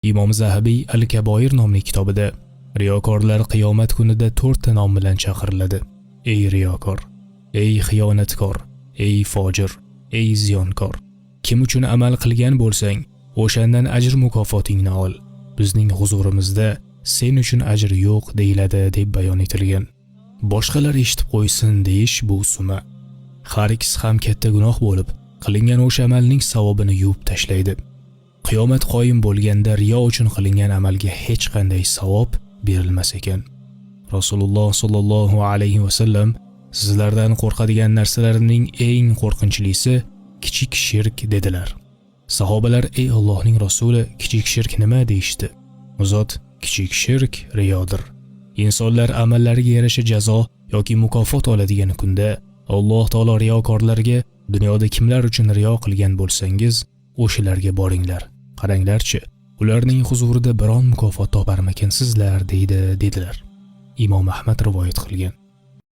Imom Zahabiy Al-Kaboir nomli kitobida riyokorlar qiyomat kunida 4 ta nom bilan chaqiriladi. Ey riyokor, ey xiyonatkor, ey fojir, ey ziyonkor. Kim uchun amal qilgan bo'lsang, o'shandan ajr mukofotingni ol. Bizning huzurimizda sen uchun ajr yo'q deyiladi deb bayon etilgan. Boshqalar eshitib qo'ysin deyish bu suma. Har ikkisi ham katta gunoh bo'lib, qilingan o'sha amalning savobini yuvib tashlaydi. Qiyomat qoyim bo'lganda riyo uchun qilingan amalga hech qanday savob berilmas ekan. Rasululloh sollallohu alayhi va sallam sizlardan qo'rqadigan narsalarning eng qo'rqinchlisi kichik shirk dedilar. Sahobalar ey Allohning rasuli, kichik shirk nima deyishdi? U zot kichik shirk riyodir. Insonlar amallariga yarasha jazo yoki mukofot oladigan kunda Alloh taolo riyokorlarga dunyoda kimlar uchun riyo qilgan bo'lsangiz, o'shalarga boringlar. Qaranglarchi, ularning huzurida biron mukofot toparmakansizlar deydi dedilar. Imom Ahmad rivoyat qilgan.